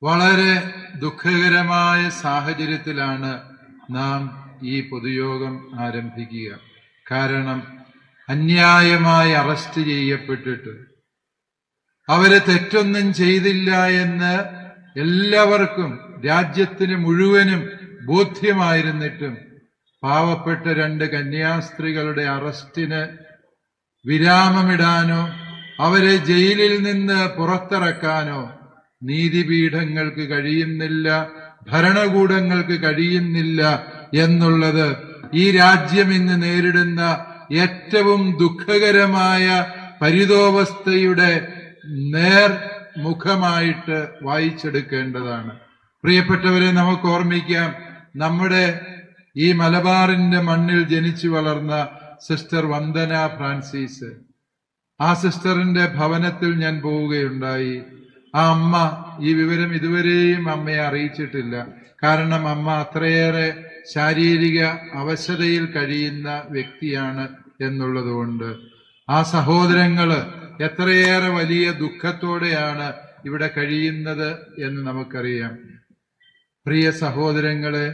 വളരെ ദുഃഖകരമായ സാഹചര്യത്തിലാണ് നാം ഈ പൊതുയോഗം ആരംഭിക്കുക. കാരണം അന്യായമായി അറസ്റ്റ് ചെയ്യപ്പെട്ടിട്ട് അവര് തെറ്റൊന്നും ചെയ്തില്ല എന്ന് എല്ലാവർക്കും, രാജ്യത്തിന് മുഴുവനും ബോധ്യമായിരുന്നിട്ടും പാവപ്പെട്ട 2 കന്യാസ്ത്രീകളുടെ അറസ്റ്റിന് വിരാമമിടാനോ അവരെ ജയിലിൽ നിന്ന് പുറത്തിറക്കാനോ നീതിപീഠങ്ങൾക്ക് കഴിയുന്നില്ല, ഭരണകൂടങ്ങൾക്ക് കഴിയുന്നില്ല എന്നുള്ളത് ഈ രാജ്യം ഇന്ന് നേരിടുന്ന ഏറ്റവും ദുഃഖകരമായ പരിതോവസ്ഥയുടെ നേർമുഖമായിട്ട് വായിച്ചെടുക്കേണ്ടതാണ്. പ്രിയപ്പെട്ടവരെ, നമുക്ക് ഓർമ്മിക്കാം, നമ്മുടെ ഈ മലബാറിന്റെ മണ്ണിൽ ജനിച്ചു വളർന്ന സിസ്റ്റർ വന്ദന ഫ്രാൻസിസ്, ആ സിസ്റ്ററിന്റെ ഭവനത്തിൽ ഞാൻ പോവുകയുണ്ടായി. ആ അമ്മ ഈ വിവരം ഇതുവരെയും അമ്മയെ അറിയിച്ചിട്ടില്ല. കാരണം അമ്മ അത്രയേറെ ശാരീരിക അവശതയിൽ കഴിയുന്ന വ്യക്തിയാണ് എന്നുള്ളതുകൊണ്ട്. ആ സഹോദരങ്ങള് എത്രയേറെ വലിയ ദുഃഖത്തോടെയാണ് ഇവിടെ കഴിയുന്നത് എന്ന് നമുക്കറിയാം. പ്രിയ സഹോദരങ്ങളെ,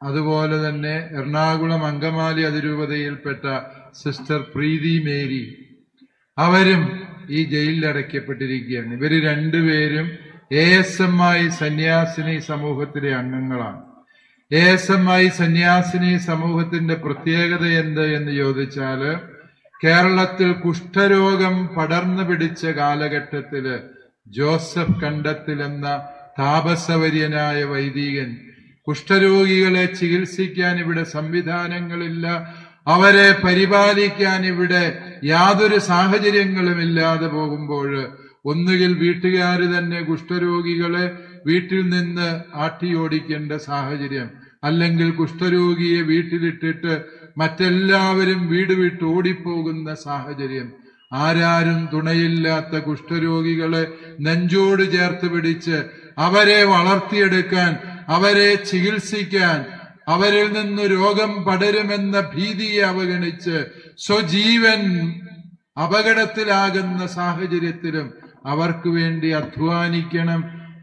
അതുപോലെ തന്നെ എറണാകുളം അങ്കമാലി അതിരൂപതയിൽപ്പെട്ട സിസ്റ്റർ പ്രീതി മേരി, അവരും ഈ ജയിലിൽ അടയ്ക്കപ്പെട്ടിരിക്കുകയാണ്. ഇവര് 2 പേരും ASMI സന്യാസിനി സമൂഹത്തിലെ അംഗങ്ങളാണ്. ASMI സന്യാസിനി സമൂഹത്തിന്റെ പ്രത്യേകത എന്ത് എന്ന് ചോദിച്ചാല്, കേരളത്തിൽ കുഷ്ഠരോഗം പടർന്നു പിടിച്ച കാലഘട്ടത്തില് ജോസഫ് കണ്ടത്തിൽ എന്ന താപസവര്യനായ വൈദികൻ കുഷ്ഠരോഗികളെ ചികിത്സിക്കാൻ ഇവിടെ സംവിധാനങ്ങളില്ല, അവരെ പരിപാലിക്കാൻ ഇവിടെ യാതൊരു സാഹചര്യങ്ങളും ഇല്ലാതെ പോകുമ്പോൾ ഒന്നുകിൽ വീട്ടുകാര് തന്നെ കുഷ്ഠരോഗികളെ വീട്ടിൽ നിന്ന് ആട്ടിയോടിക്കേണ്ട സാഹചര്യം, അല്ലെങ്കിൽ കുഷ്ഠരോഗിയെ വീട്ടിലിട്ടിട്ട് മറ്റെല്ലാവരും വീട് വിട്ട് ഓടിപ്പോകുന്ന സാഹചര്യം, ആരാരും തുണയില്ലാത്ത കുഷ്ഠരോഗികളെ നെഞ്ചോട് ചേർത്ത് പിടിച്ച് അവരെ വളർത്തിയെടുക്കാൻ, അവരെ ചികിത്സിക്കാൻ, അവരിൽ നിന്ന് രോഗം പടരുമെന്ന ഭീതിയെ അവഗണിച്ച് സ്വജീവൻ അപകടത്തിലാകുന്ന സാഹചര്യത്തിലും അവർക്ക് വേണ്ടി അധ്വാനിക്കണം,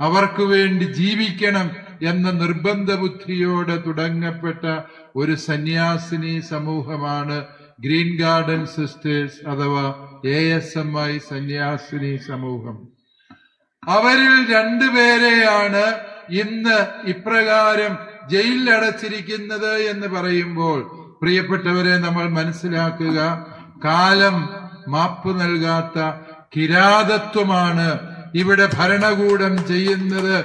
അവർക്ക് വേണ്ടി ജീവിക്കണം എന്ന നിർബന്ധ ബുദ്ധിയോടെ തുടങ്ങപ്പെട്ട ഒരു സന്യാസിനി സമൂഹമാണ് ഗ്രീൻ ഗാർഡൻ സിസ്റ്റേഴ്സ് അഥവാ ASMI സന്യാസിനി സമൂഹം. അവരിൽ 2 പേരെയാണ് ഇന്ന് ഇപ്രകാരം ജയിലിലടച്ചിരിക്കുന്നത് എന്ന് പറയുമ്പോൾ, പ്രിയപ്പെട്ടവരെ, നമ്മൾ മനസ്സിലാക്കുക, കാലം മാപ്പ് നൽകാത്ത കിരാതത്വമാണ് ഇവിടെ ഭരണകൂടം ചെയ്യുന്നത്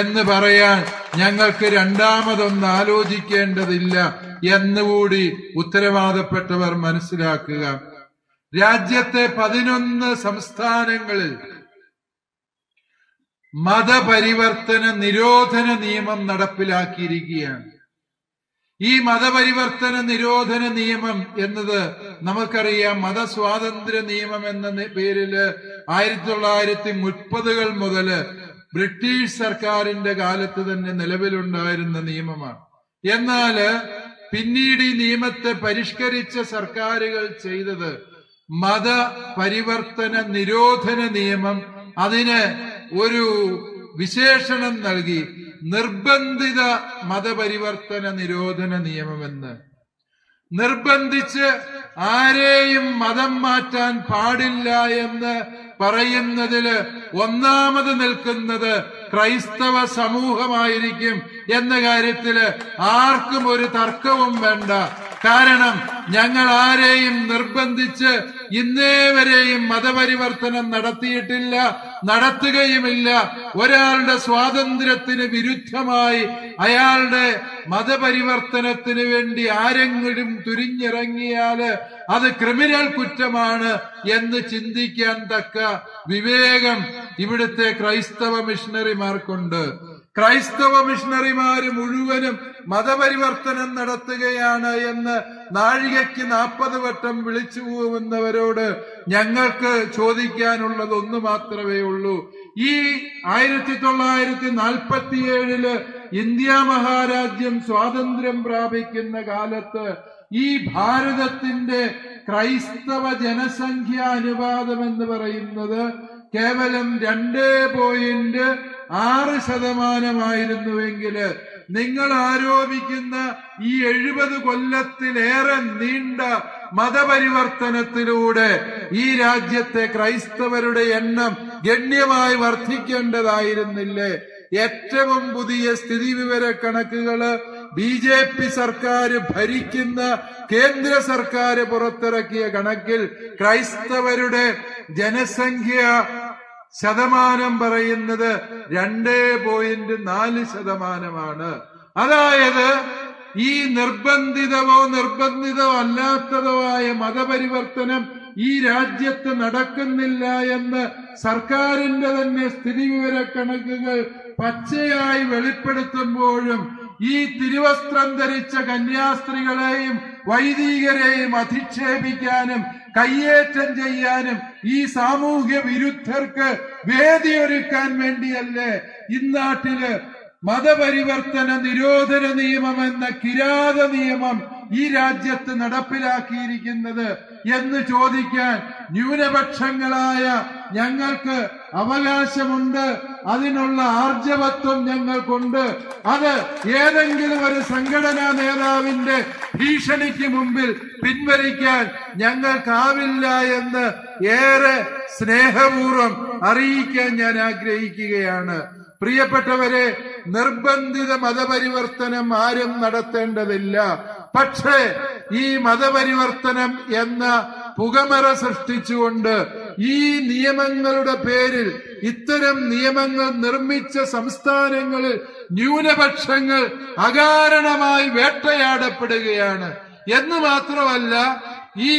എന്ന് പറയാൻ ഞങ്ങൾക്ക് രണ്ടാമതൊന്ന് ആലോചിക്കേണ്ടതില്ല എന്നുകൂടി ഉത്തരവാദപ്പെട്ടവർ മനസ്സിലാക്കുക. രാജ്യത്തെ 11 സംസ്ഥാനങ്ങളിൽ മതപരിവർത്തന നിരോധന നിയമം നടപ്പിലാക്കിയിരിക്കുകയാണ്. ഈ മതപരിവർത്തന നിരോധന നിയമം എന്നത് നമുക്കറിയാം, മതസ്വാതന്ത്ര്യ നിയമം എന്ന പേരില് 1930-കൾ മുതൽ ബ്രിട്ടീഷ് സർക്കാരിന്റെ കാലത്ത് തന്നെ നിലവിലുണ്ടായിരുന്ന നിയമമാണ്. എന്നാല് പിന്നീട് ഈ നിയമത്തെ പരിഷ്കരിച്ച സർക്കാരുകൾ ചെയ്തത് മതപരിവർത്തന നിരോധന നിയമം, അതിന് ഒരു വിശേഷണം നൽകി, നിർബന്ധിത മതപരിവർത്തന നിരോധന നിയമമെന്ന്. നിർബന്ധിച്ച് ആരെയും മതം മാറ്റാൻ പാടില്ല എന്ന് പറയുന്നതില് ഒന്നാമത് നിൽക്കുന്നത് ക്രൈസ്തവ സമൂഹമായിരിക്കും എന്ന കാര്യത്തില് ആർക്കും ഒരു തർക്കവും വേണ്ട. കാരണം ഞങ്ങൾ ആരെയും നിർബന്ധിച്ച് ഇന്നേ വരെയും മതപരിവർത്തനം നടത്തിയിട്ടില്ല, നടത്തുകയുമില്ല. ഒരാളുടെ സ്വാതന്ത്ര്യത്തിന് വിരുദ്ധമായി അയാളുടെ മതപരിവർത്തനത്തിന് വേണ്ടി ആരെങ്കിലും തുരിഞ്ഞിറങ്ങിയാല് അത് ക്രിമിനൽ കുറ്റമാണ് എന്ന് ചിന്തിക്കാൻ തക്ക വിവേകം ഇവിടുത്തെ ക്രൈസ്തവ മിഷണറിമാർക്കുണ്ട്. ക്രൈസ്തവ മിഷണറിമാര് മുഴുവനും മതപരിവർത്തനം നടത്തുകയാണ് എന്ന് നാഴികയ്ക്ക് 40 വട്ടം വിളിച്ചു പോകുന്നവരോട് ഞങ്ങൾക്ക് ചോദിക്കാനുള്ളത് ഒന്ന് മാത്രമേ ഉള്ളൂ. ഈ 1947 ഇന്ത്യ മഹാരാജ്യം സ്വാതന്ത്ര്യം പ്രാപിക്കുന്ന കാലത്ത് ഈ ഭാരതത്തിന്റെ ക്രൈസ്തവ ജനസംഖ്യ അനുപാതം എന്ന് പറയുന്നത് കേവലം 6% നിങ്ങൾ ആരോപിക്കുന്ന ഈ 70 കൊല്ലത്തിലേറെ നീണ്ട മതപരിവർത്തനത്തിലൂടെ ഈ രാജ്യത്തെ ക്രൈസ്തവരുടെ എണ്ണം ഗണ്യമായി വർദ്ധിക്കേണ്ടതായിരുന്നില്ലേ? ഏറ്റവും പുതിയ സ്ഥിതിവിവര കണക്കുകള് BJP സർക്കാർ ഭരിക്കുന്ന കേന്ദ്ര സർക്കാർ പുറത്തിറക്കിയ കണക്കിൽ ക്രൈസ്തവരുടെ ജനസംഖ്യ ശതമാനം പറയുന്നത് 2.4%. അതായത് ഈ നിർബന്ധിതമോ അല്ലാത്തതോ ആയ മതപരിവർത്തനം ഈ രാജ്യത്ത് നടക്കുന്നില്ല എന്ന് സർക്കാരിന്റെ തന്നെ സ്ഥിതിവിവര കണക്കുകൾ പച്ചയായി വെളിപ്പെടുത്തുമ്പോഴും ഈ തിരുവസ്ത്രം ധരിച്ച കന്യാസ്ത്രീകളെയും വൈദികരെയും അധിക്ഷേപിക്കാനും കയ്യേറ്റം ചെയ്യാനും ഈ സാമൂഹ്യ വിരുദ്ധർക്ക് വേദിയൊരുക്കാൻ വേണ്ടിയല്ലേ ഇന്നാട്ടില് മതപരിവർത്തന നിരോധന നിയമം എന്ന കിരാത നിയമം ഈ രാജ്യത്ത് നടപ്പിലാക്കിയിരിക്കുന്നത് എന്ന് ചോദിക്കാൻ ന്യൂനപക്ഷങ്ങളായ ഞങ്ങൾക്ക് അവകാശമുണ്ട്. അതിനുള്ള ആർജവത്വം ഞങ്ങൾക്കുണ്ട്. അത് ഏതെങ്കിലും ഒരു സംഘടനാ നേതാവിന്റെ ഭീഷണിക്ക് മുമ്പിൽ പിൻവലിക്കാൻ ഞങ്ങൾക്കാവില്ല എന്ന് ഏറെ സ്നേഹപൂർവ്വം അറിയിക്കാൻ ഞാൻ ആഗ്രഹിക്കുകയാണ്. പ്രിയപ്പെട്ടവരെ, നിർബന്ധിത മതപരിവർത്തനം ആരും നടത്തേണ്ടതില്ല. പക്ഷേ ഈ മതപരിവർത്തനം എന്ന പുകമറ സൃഷ്ടിച്ചുകൊണ്ട് ഈ നിയമങ്ങളുടെ പേരിൽ ഇത്തരം നിയമങ്ങൾ നിർമ്മിച്ച സംസ്ഥാനങ്ങളിൽ ന്യൂനപക്ഷങ്ങൾ അകാരണമായി വേട്ടയാടപ്പെടുകയാണ്. എന്ന് മാത്രമല്ല, ഈ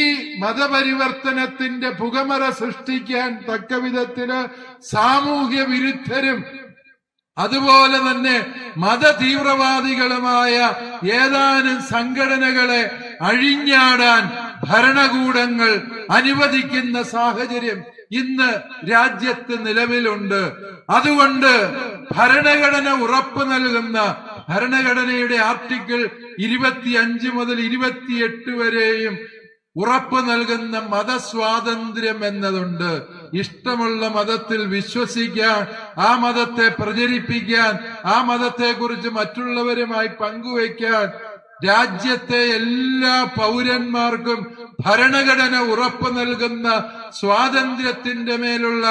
മതപരിവർത്തനത്തിന്റെ പുകമറ സൃഷ്ടിക്കാൻ തക്ക വിധത്തില് സാമൂഹ്യ വിരുദ്ധരും അതുപോലെ തന്നെ മതതീവ്രവാദികളുമായ ഏതാനും സംഘടനകളെ അഴിഞ്ഞാടാൻ ഭരണകൂടങ്ങൾ അനുവദിക്കുന്ന സാഹചര്യം ഇന്ന് രാജ്യത്ത് നിലവിലുണ്ട്. അതുകൊണ്ട് ഭരണഘടന ഉറപ്പു നൽകുന്ന ഭരണഘടനയുടെ ആർട്ടിക്കിൾ 25 മുതൽ 28 വരെയും ഉറപ്പ് നൽകുന്ന മതസ്വാതന്ത്ര്യം എന്നതുണ്ട്. ഇഷ്ടമുള്ള മതത്തിൽ വിശ്വസിക്കാൻ, ആ മതത്തെ പ്രചരിപ്പിക്കാൻ, ആ മതത്തെക്കുറിച്ച് മറ്റുള്ളവരുമായി പങ്കുവയ്ക്കാൻ രാജ്യത്തെ എല്ലാ പൗരന്മാർക്കും ഭരണഘടന ഉറപ്പ് നൽകുന്ന സ്വാതന്ത്ര്യത്തിന്റെ മേലുള്ള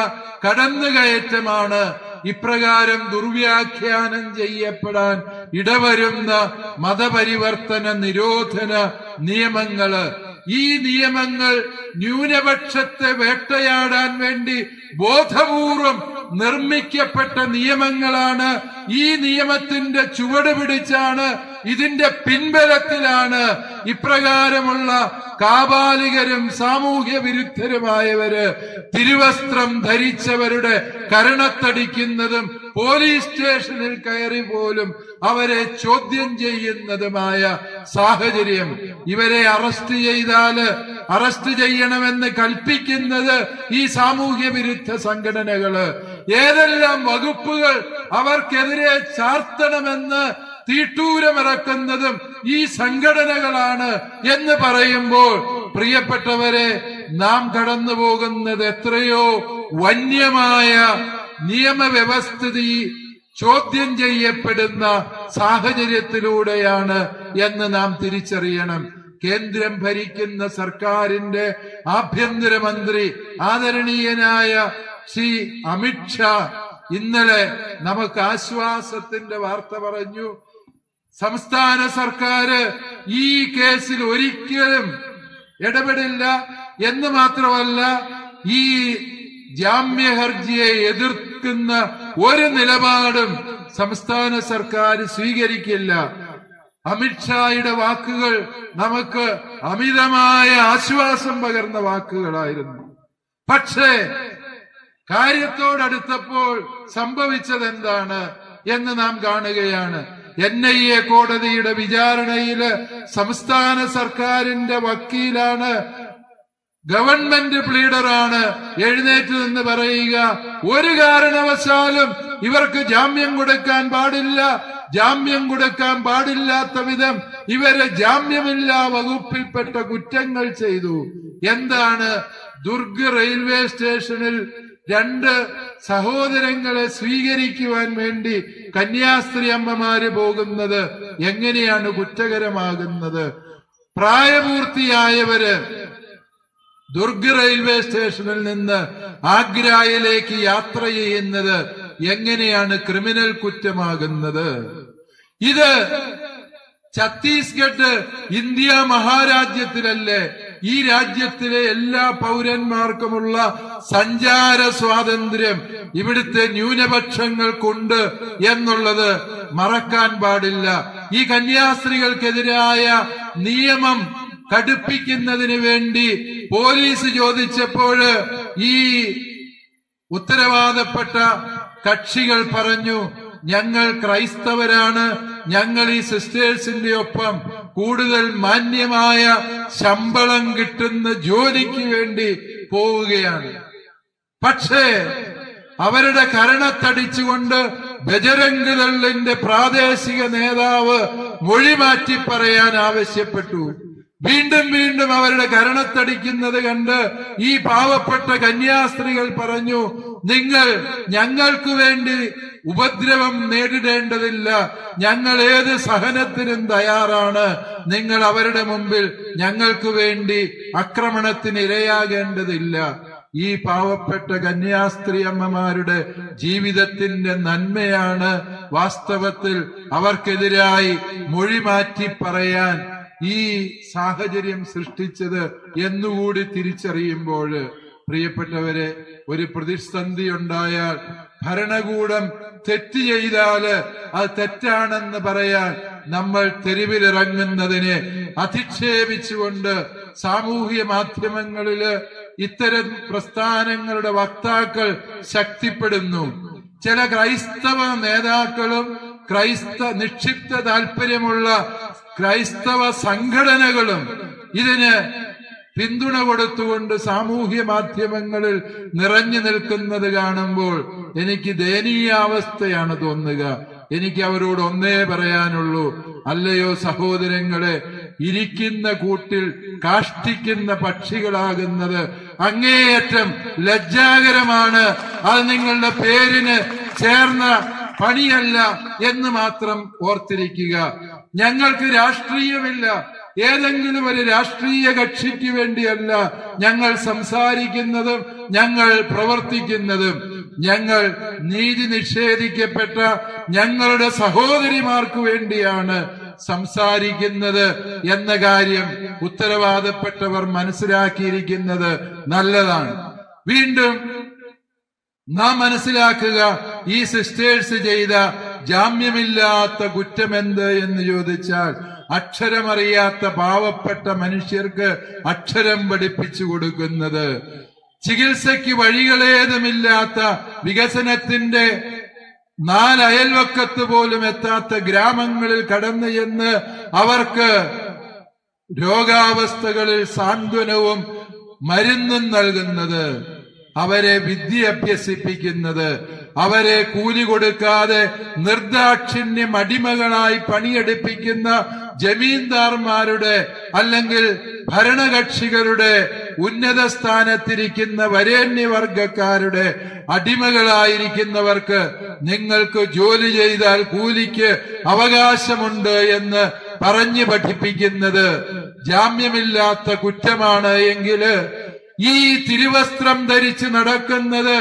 കടന്നുകയറ്റമാണ് ഇപ്രകാരം ദുർവ്യാഖ്യാനം ചെയ്യപ്പെടാൻ ഇടവരുന്ന മതപരിവർത്തന നിരോധന നിയമങ്ങള്. ഈ നിയമങ്ങൾ ന്യൂനപക്ഷത്തെ വേട്ടയാടാൻ വേണ്ടി ബോധപൂർവം നിർമ്മിക്കപ്പെട്ട നിയമങ്ങളാണ്. ഈ നിയമത്തിന്റെ ചുവട് പിടിച്ചാണ്, ഇതിന്റെ പിൻബലത്തിലാണ് ഇപ്രകാരമുള്ള കാബാലികരും സാമൂഹ്യ വിരുദ്ധരുമായവര് തിരുവസ്ത്രം ധരിച്ചവരുടെ കരണത്തടിക്കുന്നതും പോലീസ് സ്റ്റേഷനിൽ കയറി പോലും അവരെ ചോദ്യം ചെയ്യുന്നതുമായ സാഹചര്യം. ഇവരെ അറസ്റ്റ് ചെയ്യണമെന്ന് കൽപ്പിക്കുന്നത് ഈ സാമൂഹ്യ വിരുദ്ധ സംഘടനകള്. ഏതെല്ലാം വകുപ്പുകൾ അവർക്കെതിരെ ചാർത്തണമെന്ന് തീട്ടൂരമിറക്കുന്നതും ഈ സംഘടനകളാണ് എന്ന് പറയുമ്പോൾ, പ്രിയപ്പെട്ടവരെ, നാം കടന്നു പോകുന്നത് എത്രയോ വന്യമായ നിയമവ്യവസ്ഥിതി ചോദ്യം ചെയ്യപ്പെടുന്ന സാഹചര്യത്തിലൂടെയാണ് എന്ന് നാം തിരിച്ചറിയണം. കേന്ദ്രം ഭരിക്കുന്ന സർക്കാരിന്റെ ആഭ്യന്തരമന്ത്രി ആദരണീയനായ ശ്രീ അമിത്ഷാ ഇന്നലെ നമുക്ക് ആശ്വാസത്തിന്റെ വാർത്ത പറഞ്ഞു. സംസ്ഥാന സർക്കാർ ഈ കേസിൽ ഒരിക്കലും ഇടപെടില്ല എന്ന് മാത്രമല്ല, ഈ ജാമ്യ ഹർജിയെ എതിർക്കുന്ന ഒരു നിലപാടും സംസ്ഥാന സർക്കാർ സ്വീകരിക്കില്ല. അമിത്ഷായുടെ വാക്കുകൾ നമുക്ക് അമിതമായ ആശ്വാസം പകർന്ന വാക്കുകളായിരുന്നു. പക്ഷേ കാര്യത്തോടടുത്തപ്പോൾ സംഭവിച്ചത് എന്താണ് എന്ന് നാം കാണുകയാണ്. NIA കോടതിയുടെ വിചാരണയില് സംസ്ഥാന സർക്കാരിന്റെ വക്കീലാണ്, ഗവൺമെന്റ് പ്ലീഡറാണ് എഴുന്നേറ്റ് നിന്ന് പറയുക, ഒരു കാരണവശാലും ഇവർക്ക് ജാമ്യം കൊടുക്കാൻ പാടില്ല. ജാമ്യം കൊടുക്കാൻ പാടില്ലാത്ത വിധം ഇവരെ ജാമ്യമില്ലാ വകുപ്പിൽപ്പെട്ട കുറ്റങ്ങൾ ചെയ്തു. എന്താണ്? ദുർഗ് റെയിൽവേ സ്റ്റേഷനിൽ രണ്ട് സഹോദരങ്ങളെ സ്വീകരിക്കുവാൻ വേണ്ടി കന്യാസ്ത്രീ അമ്മമാര് പോകുന്നത് എങ്ങനെയാണ് കുറ്റകരമാകുന്നത്? പ്രായപൂർത്തിയായവര് ദുർഗ് റെയിൽവേ സ്റ്റേഷനിൽ നിന്ന് ആഗ്രയിലേക്ക് യാത്ര ചെയ്യുന്നത് എങ്ങനെയാണ് ക്രിമിനൽ കുറ്റമാകുന്നത്? ഇത് ഛത്തീസ്ഗഡ് ഇന്ത്യ മഹാരാജ്യത്തിലല്ലേ? ഈ രാജ്യത്തിലെ എല്ലാ പൗരന്മാർക്കുമുള്ള സഞ്ചാര സ്വാതന്ത്ര്യം ഇവിടുത്തെ ന്യൂനപക്ഷങ്ങൾക്കുണ്ട് എന്നുള്ളത് മറക്കാൻ പാടില്ല. ഈ കന്യാസ്ത്രീകൾക്കെതിരായ നിയമം കടുപ്പിക്കുന്നതിന് വേണ്ടി പോലീസ് ചോദിച്ചപ്പോൾ ഈ ഉത്തരവാദപ്പെട്ട കക്ഷികൾ പറഞ്ഞു, ഞങ്ങൾ ക്രൈസ്തവരാണ്, ഞങ്ങൾ ഈ സിസ്റ്റേഴ്സിന്റെ ഒപ്പം കൂടുതൽ മാന്യമായ ശമ്പളം കിട്ടുന്ന ജോലിക്ക് വേണ്ടി പോവുകയാണ്. പക്ഷേ അവരുടെ കരണത്തടിച്ചുകൊണ്ട് ബജരംഗ് ദളിന്റെ പ്രാദേശിക നേതാവ് മൊഴി മാറ്റി പറയാൻ ആവശ്യപ്പെട്ടു. വീണ്ടും വീണ്ടും അവരുടെ കരണത്തടിക്കുന്നത് കണ്ട് ഈ പാവപ്പെട്ട കന്യാസ്ത്രീകൾ പറഞ്ഞു, നിങ്ങൾ ഞങ്ങൾക്ക് വേണ്ടി ഉപദ്രവം നേരിടേണ്ടതില്ല, ഞങ്ങൾ ഏത് സഹനത്തിനും തയ്യാറാണ്, നിങ്ങൾ അവരുടെ മുമ്പിൽ ഞങ്ങൾക്ക് വേണ്ടി ആക്രമണത്തിന് ഇരയാകേണ്ടതില്ല. ഈ പാവപ്പെട്ട കന്യാസ്ത്രീ അമ്മമാരുടെ ജീവിതത്തിന്റെ നന്മയാണ് വാസ്തവത്തിൽ അവർക്കെതിരായി മൊഴി മാറ്റി പറയാൻ ഈ സാഹചര്യം സൃഷ്ടിച്ചത് എന്നുകൂടി തിരിച്ചറിയുമ്പോൾ, പ്രിയപ്പെട്ടവരെ, ഒരു പ്രതിസന്ധി ഉണ്ടായാൽ ഭരണകൂടം തെറ്റ് ചെയ്താല് അത് തെറ്റാണെന്ന് പറയാൻ നമ്മൾ തെരുവിലിറങ്ങുന്നതിനെ അധിക്ഷേപിച്ചുകൊണ്ട് സാമൂഹ്യ മാധ്യമങ്ങളില് ഇത്തരം പ്രസ്ഥാനങ്ങളുടെ വക്താക്കൾ ശക്തിപ്പെടുന്നു. ചില ക്രൈസ്തവ നേതാക്കളും നിക്ഷിപ്ത താല്പര്യമുള്ള ക്രൈസ്തവ സംഘടനകളും ഇതിന് പിന്തുണ കൊടുത്തുകൊണ്ട് സാമൂഹ്യ മാധ്യമങ്ങളിൽ നിറഞ്ഞു നിൽക്കുന്നത് കാണുമ്പോൾ എനിക്ക് ദയനീയാവസ്ഥയാണ് തോന്നുക. എനിക്ക് അവരോട് ഒന്നേ പറയാനുള്ളൂ, അല്ലയോ സഹോദരങ്ങളെ, ഇരിക്കുന്ന കൂട്ടിൽ കാഷ്ടിക്കുന്ന പക്ഷികളാകുന്നത് അങ്ങേയറ്റം ലജ്ജാകരമാണ്. അത് നിങ്ങളുടെ പേരിന് ചേർന്ന പണിയല്ല എന്ന് മാത്രം ഓർത്തിരിക്കുക. ഞങ്ങൾക്ക് രാഷ്ട്രീയമില്ല, ഏതെങ്കിലും ഒരു രാഷ്ട്രീയ കക്ഷിക്ക് വേണ്ടിയല്ല ഞങ്ങൾ സംസാരിക്കുന്നതും ഞങ്ങൾ പ്രവർത്തിക്കുന്നതും. ഞങ്ങൾ നീതി നിഷേധിക്കപ്പെട്ട ഞങ്ങളുടെ സഹോദരിമാർക്ക് വേണ്ടിയാണ് സംസാരിക്കുന്നത് എന്ന കാര്യം ഉത്തരവാദപ്പെട്ടവർ മനസ്സിലാക്കിയിരിക്കുന്നത് നല്ലതാണ്. വീണ്ടും നാം മനസ്സിലാക്കുക, ഈ സിസ്റ്റേഴ്സ് ചെയ്ത ജാമ്യമില്ലാത്ത കുറ്റമെന്ത് എന്ന് ചോദിച്ചാൽ, അക്ഷരമറിയാത്ത പാവപ്പെട്ട മനുഷ്യർക്ക് അക്ഷരം പഠിപ്പിച്ചു കൊടുക്കുന്നത്, ചികിത്സയ്ക്ക് വഴികളേതുമില്ലാത്ത, വികസനത്തിന്റെ നാലയൽവക്കത്ത് പോലും എത്താത്ത ഗ്രാമങ്ങളിൽ കടന്നു ചെന്ന് അവർക്ക് രോഗാവസ്ഥകളിൽ സാന്ത്വനവും മരുന്നും നൽകുന്നത്, അവരെ വിദ്യ അഭ്യസിപ്പിക്കുന്നത്, അവരെ കൂലി കൊടുക്കാതെ നിർദാക്ഷിണ്യം അടിമകളായി പണിയെടുപ്പിക്കുന്ന ജമീന്ദാർമാരുടെ അല്ലെങ്കിൽ ഭരണകക്ഷികളുടെ ഉന്നത സ്ഥാനത്തിരിക്കുന്ന വരേണ്യവർഗക്കാരുടെ അടിമകളായിരിക്കുന്നവർക്ക് നിങ്ങൾക്ക് ജോലി ചെയ്താൽ കൂലിക്ക് അവകാശമുണ്ട് എന്ന് പറഞ്ഞു പഠിപ്പിക്കുന്നത് ജാമ്യമില്ലാത്ത കുറ്റമാണ് എങ്കിൽ, ഈ തിരുവസ്ത്രം ധരിച്ച് നടക്കുന്നത്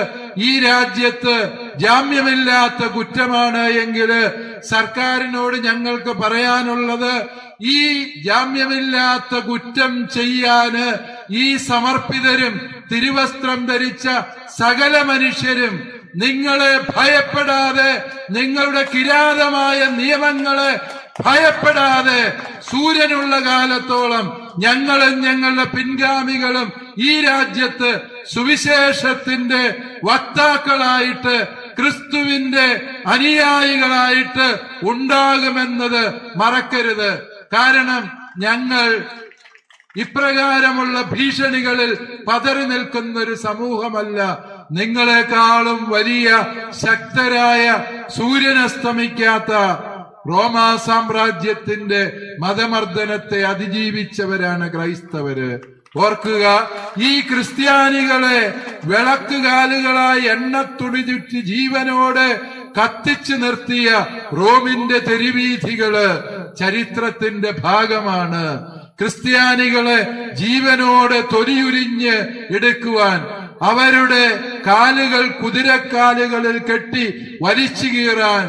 ഈ രാജ്യത്ത് ജാമ്യമില്ലാത്ത കുറ്റമാണ് എങ്കിൽ, സർക്കാരിനോട് ഞങ്ങൾക്ക് പറയാനുള്ളത്, ഈ ജാമ്യമില്ലാത്ത കുറ്റം ചെയ്യാന് ഈ സമർപ്പിതരും തിരുവസ്ത്രം ധരിച്ച സകല മനുഷ്യരും നിങ്ങളെ ഭയപ്പെടാതെ, നിങ്ങളുടെ കിരാതമായ നിയമങ്ങളെ ഭയപ്പെടാതെ, സൂര്യനുള്ള കാലത്തോളം ഞങ്ങളും ഞങ്ങളുടെ പിൻഗാമികളും ഈ രാജ്യത്ത് സുവിശേഷത്തിന്റെ വക്താക്കളായിട്ട്, ക്രിസ്തുവിന്റെ അനുയായികളായിട്ട് ഉണ്ടാകുമെന്നത് മറക്കരുത്. കാരണം ഞങ്ങൾ ഇപ്രകാരമുള്ള ഭീഷണികളിൽ പതറി നിൽക്കുന്ന ഒരു സമൂഹമല്ല. നിങ്ങളെക്കാളും വലിയ ശക്തരായ, സൂര്യനസ്തമിക്കാത്ത റോമാ സാമ്രാജ്യത്തിന്റെ മതമർദ്ദനത്തെ അതിജീവിച്ചവരാണ് ക്രൈസ്തവര്. ഓർക്കുക, ഈ ക്രിസ്ത്യാനികളെ വിളക്കുകാലുകളായി എണ്ണത്തുണി ചുറ്റി ജീവനോട് കത്തിച്ചു നിർത്തിയ റോമിന്റെ തെരുവീഥികള് ചരിത്രത്തിന്റെ ഭാഗമാണ്. ക്രിസ്ത്യാനികളെ ജീവനോട് തൊലിയുരിഞ്ഞ് എടുക്കുവാൻ അവരുടെ കാലുകൾ കുതിരക്കാലുകളിൽ കെട്ടി വലിച്ചു കീറാൻ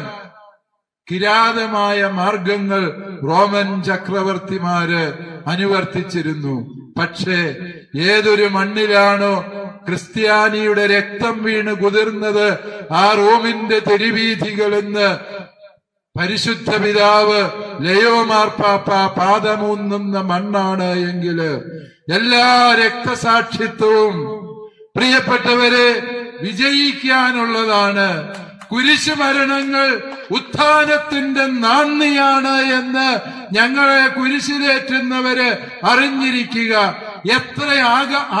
കിരാതമായ മാർഗങ്ങൾ റോമൻ ചക്രവർത്തിമാര് അനുവർത്തിച്ചിരുന്നു. പക്ഷേ ഏതൊരു മണ്ണിലാണോ ക്രിസ്ത്യാനിയുടെ രക്തം വീണ് കുതിർന്നത്, ആ റോമിന്റെ തെരുവീഥികളെന്ന് പരിശുദ്ധ പിതാവ് ലയോ മാർപ്പാപ്പ പാദമൂന്നുന്ന മണ്ണാണ് എങ്കില് എല്ലാ രക്തസാക്ഷിത്വവും പ്രിയപ്പെട്ടവരെ വിജയിക്കാനുള്ളതാണ്. കുരിശുമരണങ്ങൾ ഉത്ഥാനത്തിന്റെ നാന്ദിയാണ് എന്ന് ഞങ്ങളെ കുരിശിലേറ്റുന്നവര് അറിഞ്ഞിരിക്കുക. എത്ര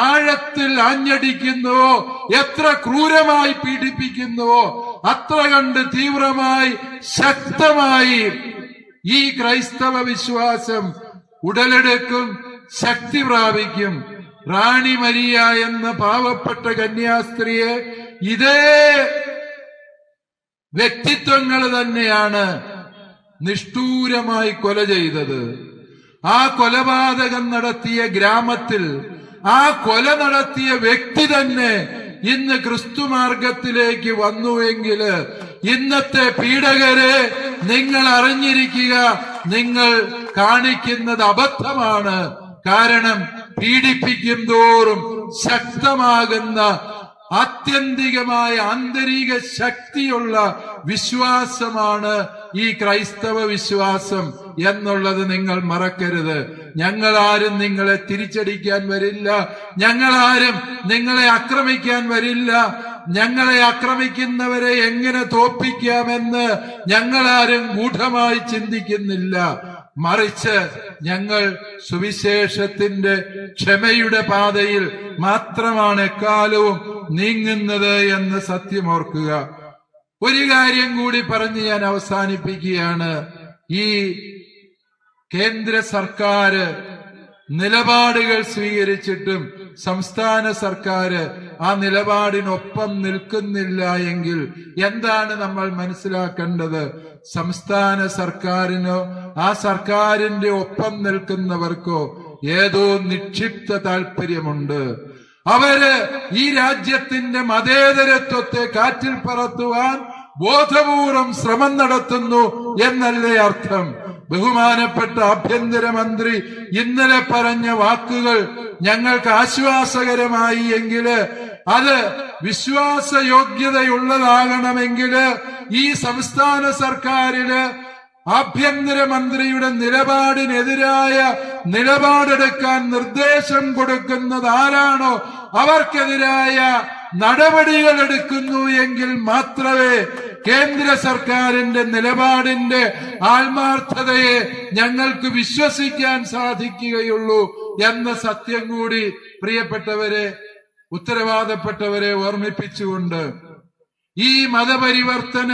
ആഴത്തിൽ ആഞ്ഞടിക്കുന്നുവോ, എത്ര ക്രൂരമായി പീഡിപ്പിക്കുന്നുവോ, അത്ര കണ്ട് തീവ്രമായി ശക്തമായി ഈ ക്രൈസ്തവ വിശ്വാസം ഉടലെടുക്കും, ശക്തി പ്രാപിക്കും. റാണി മരിയ എന്ന പാവപ്പെട്ട കന്യാസ്ത്രീയെ ഇതേ വ്യക്തിത്വങ്ങൾ തന്നെയാണ് നിഷ്ഠൂരമായി കൊല ചെയ്തത്. ആ കൊലപാതകം നടത്തിയ ഗ്രാമത്തിൽ ആ കൊല നടത്തിയ വ്യക്തി തന്നെ ഇന്ന് ക്രിസ്തുമാർഗത്തിലേക്ക് വന്നുവെങ്കില് ഇന്നത്തെ പീഡകരെ നിങ്ങൾ അറിഞ്ഞിരിക്കുക, നിങ്ങൾ കാണിക്കുന്നത് അബദ്ധമാണ്. കാരണം പീഡിപ്പിക്കും തോറും ശക്തമാകുന്ന ആത്യന്തികമായ ആന്തരിക ശക്തിയുള്ള വിശ്വാസമാണ് ഈ ക്രൈസ്തവ വിശ്വാസം എന്നുള്ളത് നിങ്ങൾ മറക്കരുത്. ഞങ്ങളാരും നിങ്ങളെ തിരിച്ചടിക്കാൻ വരില്ല, ഞങ്ങളാരും നിങ്ങളെ ആക്രമിക്കാൻ വരില്ല. ഞങ്ങളെ ആക്രമിക്കുന്നവരെ എങ്ങനെ തോൽപ്പിക്കാമെന്ന് ഞങ്ങളാരും ഗൂഢമായി ചിന്തിക്കുന്നില്ല. മറിച്ച് ഞങ്ങൾ സുവിശേഷത്തിന്റെ ക്ഷമയുടെ പാതയിൽ മാത്രമാണ് എക്കാലവും നീങ്ങുന്നത് എന്ന് സത്യമോർക്കുക. ഒരു കാര്യം കൂടി പറഞ്ഞ് ഞാൻ അവസാനിപ്പിക്കുകയാണ്. ഈ കേന്ദ്ര സർക്കാർ നിലപാടുകൾ സ്വീകരിച്ചിട്ടും സംസ്ഥാന സർക്കാർ ആ നിലപാടിനൊപ്പം നിൽക്കുന്നില്ല എങ്കിൽ എന്താണ് നമ്മൾ മനസ്സിലാക്കേണ്ടത്? സംസ്ഥാന സർക്കാരിനോ ആ സർക്കാരിന്റെ ഒപ്പം നിൽക്കുന്നവർക്കോ ഏതോ നിക്ഷിപ്ത താല്പര്യമുണ്ട്. അവര് ഈ രാജ്യത്തിന്റെ മതേതരത്വത്തെ കാറ്റിൽ പറത്തുവാൻ ബോധപൂർവം ശ്രമം നടത്തുന്നു എന്നല്ലേ അർത്ഥം? ബഹുമാനപ്പെട്ട ആഭ്യന്തരമന്ത്രി ഇന്നലെ പറഞ്ഞ വാക്കുകൾ ഞങ്ങൾക്ക് ആശ്വാസകരമായി എങ്കില് അത് വിശ്വാസയോഗ്യതയുള്ളതാകണമെങ്കില് ഈ സംസ്ഥാന സർക്കാരില് ആഭ്യന്തരമന്ത്രിയുടെ നിലപാടിനെതിരായ നിലപാടെടുക്കാൻ നിർദ്ദേശം കൊടുക്കുന്നത് ആരാണോ അവർക്കെതിരായ നടപടികൾ എടുക്കുന്നു എങ്കിൽ മാത്രമേ കേന്ദ്ര സർക്കാരിന്റെ നിലപാടിന്റെ ആത്മാർത്ഥതയെ ഞങ്ങൾക്ക് വിശ്വസിക്കാൻ സാധിക്കുകയുള്ളൂ എന്ന സത്യം കൂടി പ്രിയപ്പെട്ടവരെ, ഉത്തരവാദപ്പെട്ടവരെ ഓർമ്മിപ്പിച്ചുകൊണ്ട് ഈ മതപരിവർത്തന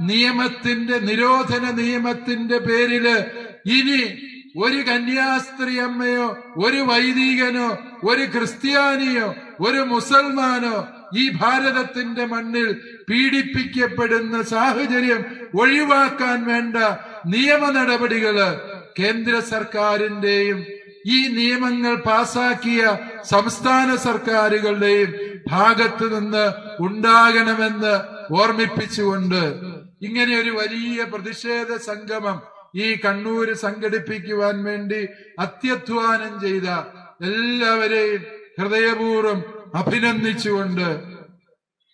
നിയമത്തിന്റെ നിരോധന നിയമത്തിന്റെ പേരില് ഇനി ഒരു കന്യാസ്ത്രീ അമ്മയോ ഒരു വൈദികനോ ഒരു ക്രിസ്ത്യാനിയോ ഒരു മുസൽമാനോ ഈ ഭാരതത്തിന്റെ മണ്ണിൽ പീഡിപ്പിക്കപ്പെടുന്ന സാഹചര്യം ഒഴിവാക്കാൻ വേണ്ട നിയമ നടപടികള് കേന്ദ്ര സർക്കാരിന്റെയും ഈ നിയമങ്ങൾ പാസാക്കിയ സംസ്ഥാന സർക്കാരുകളുടെയും ഭാഗത്തു നിന്ന് ഉണ്ടാകണമെന്ന് ഓർമ്മിപ്പിച്ചുകൊണ്ട് ഇങ്ങനെ ഒരു വലിയ പ്രതിഷേധ സംഗമം ഈ കണ്ണൂര് സംഘടിപ്പിക്കുവാൻ വേണ്ടി അത്യധ്വാനം ചെയ്ത എല്ലാവരെയും ഹൃദയപൂർവ്വം അഭിനന്ദിച്ചുകൊണ്ട്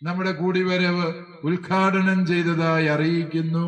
നമ്മുടെ കൂടിവരവ് ഉദ്ഘാടനം ചെയ്തതായി അറിയിക്കുന്നു.